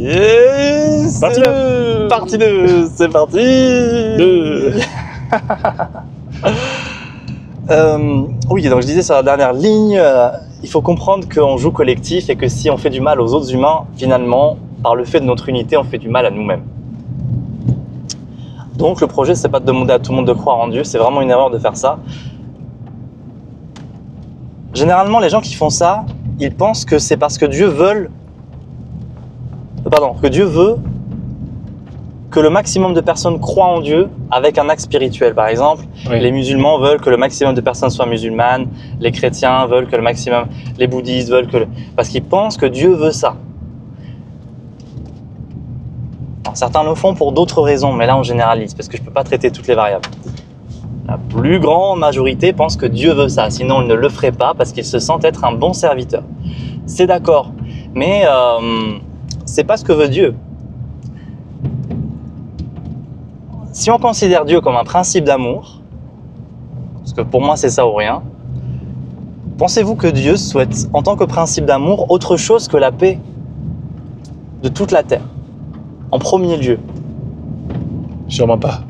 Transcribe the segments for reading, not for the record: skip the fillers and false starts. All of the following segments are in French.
Et Partie 2. Partie 2, c'est parti. 2. Oui, donc je disais sur la dernière ligne, il faut comprendre qu'on joue collectif et que si on fait du mal aux autres humains, finalement, par le fait de notre unité, on fait du mal à nous-mêmes. Donc le projet, c'est pas de demander à tout le monde de croire en Dieu, c'est vraiment une erreur de faire ça. Généralement, les gens qui font ça, ils pensent que c'est parce que Dieu veut que le maximum de personnes croient en Dieu avec un acte spirituel. Par exemple, Oui. les musulmans veulent que le maximum de personnes soient musulmanes, les chrétiens veulent que le maximum, les bouddhistes veulent que... Parce qu'ils pensent que Dieu veut ça. Alors, certains le font pour d'autres raisons, mais là on généralise, parce que je ne peux pas traiter toutes les variables. La plus grande majorité pense que Dieu veut ça, sinon ils ne le feraient pas parce qu'ils se sentent être un bon serviteur. C'est d'accord, mais c'est pas ce que veut Dieu. Si on considère Dieu comme un principe d'amour, parce que pour moi c'est ça ou rien, pensez-vous que Dieu souhaite, en tant que principe d'amour, autre chose que la paix de toute la terre, en premier lieu? Sûrement pas.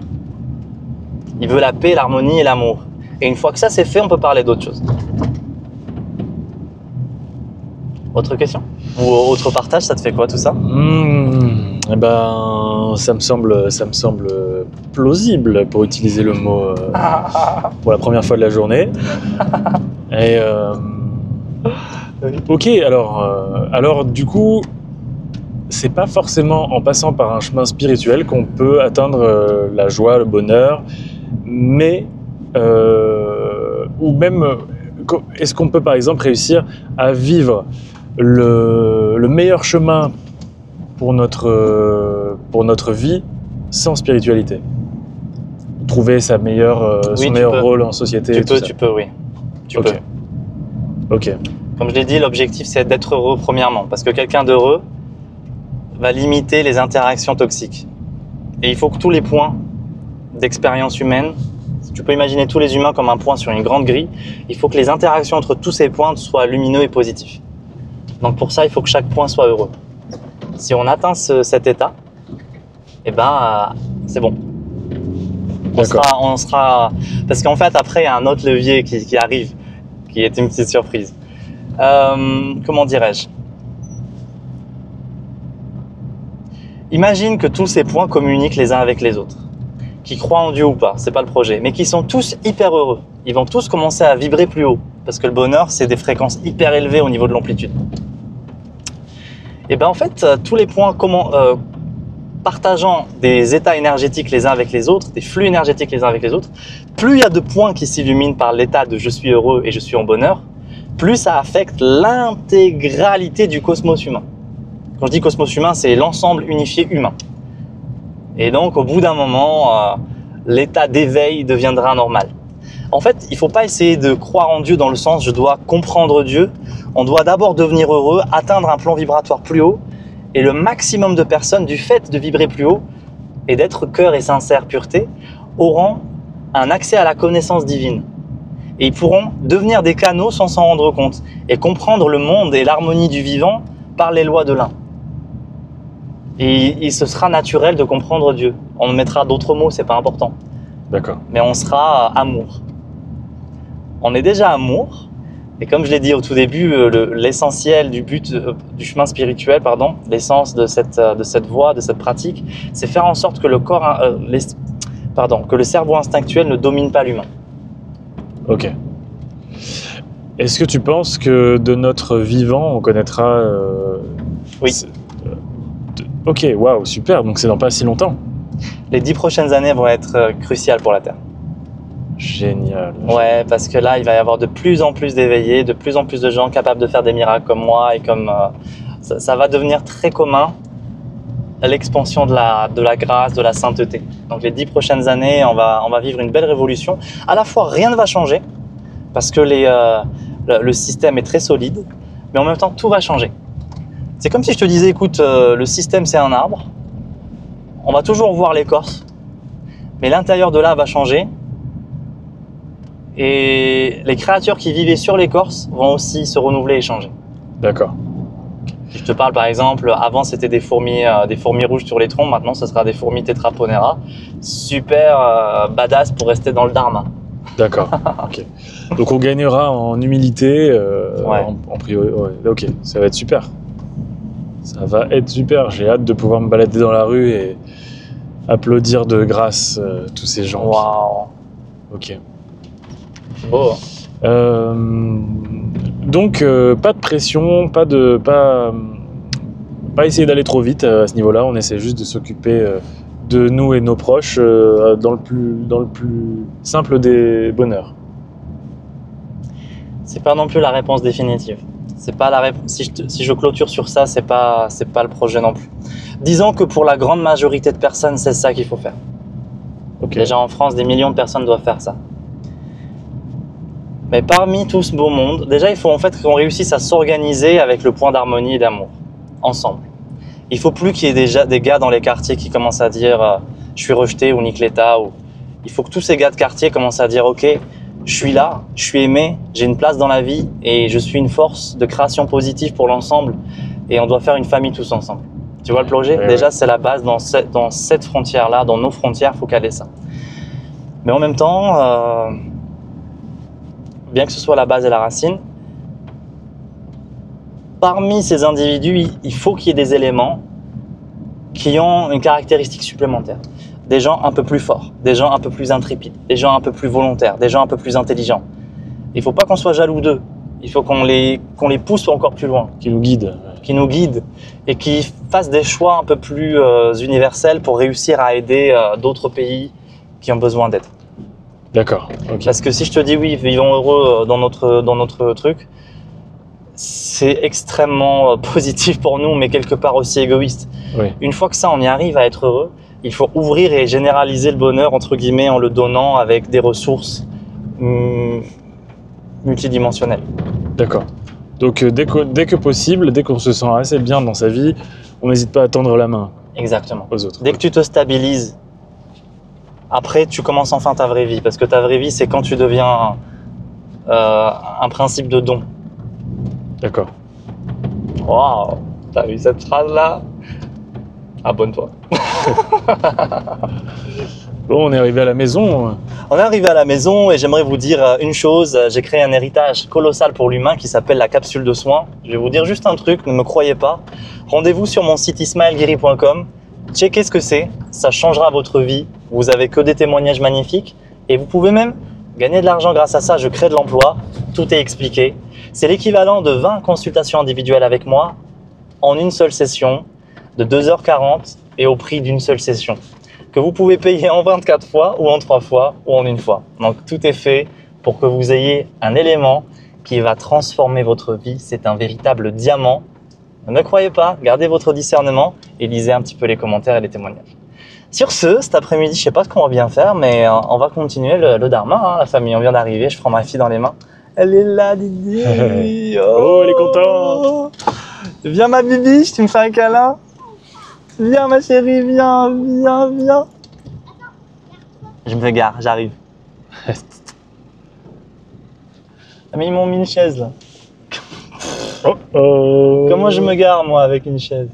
Il veut la paix, l'harmonie et l'amour. Et une fois que ça c'est fait, on peut parler d'autre chose. Autre question? Ou autre partage, ça te fait quoi tout ça? Eh ben, ça me semble plausible pour utiliser le mot pour la première fois de la journée. Et ok, alors du coup, c'est pas forcément en passant par un chemin spirituel qu'on peut atteindre la joie, le bonheur, mais ou même est-ce qu'on peut par exemple réussir à vivre le meilleur chemin pour notre vie sans spiritualité, trouver son meilleur rôle en société. Tu peux, oui. Tu peux. Ok. Comme je l'ai dit, l'objectif c'est d'être heureux premièrement, parce que quelqu'un d'heureux va limiter les interactions toxiques. Et il faut que tous les points d'expérience humaine, tu peux imaginer tous les humains comme un point sur une grande grille, il faut que les interactions entre tous ces points soient lumineux et positifs. Donc pour ça, il faut que chaque point soit heureux. Si on atteint cet état, eh ben, c'est bon. On sera, parce qu'en fait, après, il y a un autre levier qui arrive, qui est une petite surprise. Comment dirais-je? Imagine que tous ces points communiquent les uns avec les autres, qui croient en Dieu ou pas, c'est pas le projet, mais qui sont tous hyper heureux. Ils vont tous commencer à vibrer plus haut, parce que le bonheur, c'est des fréquences hyper élevées au niveau de l'amplitude. Et bien en fait, tous les points partageant des états énergétiques les uns avec les autres, des flux énergétiques les uns avec les autres, plus il y a de points qui s'illuminent par l'état de je suis heureux et je suis en bonheur, plus ça affecte l'intégralité du cosmos humain. Quand je dis cosmos humain, c'est l'ensemble unifié humain. Et donc au bout d'un moment, l'état d'éveil deviendra normal. En fait, il ne faut pas essayer de croire en Dieu dans le sens je dois comprendre Dieu. On doit d'abord devenir heureux, atteindre un plan vibratoire plus haut. Et le maximum de personnes, du fait de vibrer plus haut et d'être cœur et sincère pureté, auront un accès à la connaissance divine. Et ils pourront devenir des canaux sans s'en rendre compte et comprendre le monde et l'harmonie du vivant par les lois de l'un. Et ce sera naturel de comprendre Dieu. On mettra d'autres mots, c'est pas important. D'accord. Mais on sera amour. On est déjà amour, et comme je l'ai dit au tout début, l'essentiel du but du chemin spirituel, l'essence de cette voie, de cette pratique, c'est faire en sorte que que le cerveau instinctuel ne domine pas l'humain. Ok. Est-ce que tu penses que de notre vivant, on connaîtra... Oui. Ok, waouh, super, donc c'est dans pas si longtemps. Les 10 prochaines années vont être cruciales pour la Terre. Génial. Ouais, parce que là, il va y avoir de plus en plus d'éveillés, de plus en plus de gens capables de faire des miracles comme moi et comme ça va devenir très commun l'expansion de la grâce, de la sainteté. Donc les 10 prochaines années, on va vivre une belle révolution. À la fois, rien ne va changer parce que le système est très solide, mais en même temps, tout va changer. C'est comme si je te disais, écoute, le système c'est un arbre, on va toujours voir l'écorce, mais l'intérieur de là va changer. Et les créatures qui vivaient sur l'écorce vont aussi se renouveler et changer. D'accord. Si je te parle par exemple, avant c'était des fourmis rouges sur les troncs, maintenant ce sera des fourmis Tetraponera. Super badass pour rester dans le Dharma. D'accord. Ok. Donc on gagnera en humilité, Ouais. en priori. Ouais. Ok, ça va être super. Ça va être super. J'ai hâte de pouvoir me balader dans la rue et applaudir de grâce tous ces gens. Waouh. Ok. Beau. Donc pas de pression, pas essayer d'aller trop vite à ce niveau-là. On essaie juste de s'occuper de nous et de nos proches dans le plus simple des bonheurs. C'est pas non plus la réponse définitive. C'est pas la réponse. Si je clôture sur ça, c'est pas le projet non plus. Disons que pour la grande majorité de personnes, c'est ça qu'il faut faire. Ok. Déjà en France, des millions de personnes doivent faire ça. Mais parmi tout ce beau monde, déjà il faut en fait qu'on réussisse à s'organiser avec le point d'harmonie et d'amour, ensemble. Il faut plus qu'il y ait déjà des gars dans les quartiers qui commencent à dire je suis rejeté ou nique l'État. Il faut que tous ces gars de quartier commencent à dire ok, je suis là, je suis aimé, j'ai une place dans la vie et je suis une force de création positive pour l'ensemble et on doit faire une famille tous ensemble. Tu vois le projet? Ouais, Déjà ouais. c'est la base dans cette frontière-là, dans nos frontières, il faut caler ça. Mais en même temps, bien que ce soit la base et la racine, parmi ces individus, il faut qu'il y ait des éléments qui ont une caractéristique supplémentaire. Des gens un peu plus forts, des gens un peu plus intrépides, des gens un peu plus volontaires, des gens un peu plus intelligents. Il ne faut pas qu'on soit jaloux d'eux. Il faut qu'on les pousse encore plus loin, Qui nous guide. qui nous guident et qui fassent des choix un peu plus universels pour réussir à aider d'autres pays qui ont besoin d'aide. D'accord. Ok. Parce que si je te dis oui, vivons heureux dans notre truc, c'est extrêmement positif pour nous, mais quelque part aussi égoïste. Oui. Une fois que ça, on y arrive à être heureux, il faut ouvrir et généraliser le bonheur, entre guillemets, en le donnant avec des ressources multidimensionnelles. D'accord. Donc dès que possible, dès qu'on se sent assez bien dans sa vie, on n'hésite pas à tendre la main Exactement. aux autres. Dès que tu te stabilises, après, tu commences enfin ta vraie vie. Parce que ta vraie vie, c'est quand tu deviens un principe de don. D'accord. Waouh, t'as vu cette phrase-là? Abonne-toi. Bon, on est arrivé à la maison. On est arrivé à la maison et j'aimerais vous dire une chose. J'ai créé un héritage colossal pour l'humain qui s'appelle la capsule de soins. Je vais vous dire juste un truc, ne me croyez pas. Rendez-vous sur mon site ismaelguiri.com. Checkez ce que c'est, ça changera votre vie. Vous avez que des témoignages magnifiques et vous pouvez même gagner de l'argent grâce à ça. Je crée de l'emploi, tout est expliqué. C'est l'équivalent de 20 consultations individuelles avec moi en une seule session de 2h40 et au prix d'une seule session que vous pouvez payer en 24 fois ou en 3 fois ou en une fois. Donc tout est fait pour que vous ayez un élément qui va transformer votre vie. C'est un véritable diamant. Ne croyez pas, gardez votre discernement et lisez un petit peu les commentaires et les témoignages. Sur ce, cet après-midi, je ne sais pas ce qu'on va bien faire, mais on va continuer le Dharma, hein, la famille. On vient d'arriver, je prends ma fille dans les mains. Elle est là, Didi. Oh, elle est contente. Viens ma bibiche, tu me fais un câlin. Viens ma chérie, viens, viens, viens. Je me gare, j'arrive. Mais ils m'ont mis une chaise là. Oh, oh. Comment je me gare moi avec une chaise?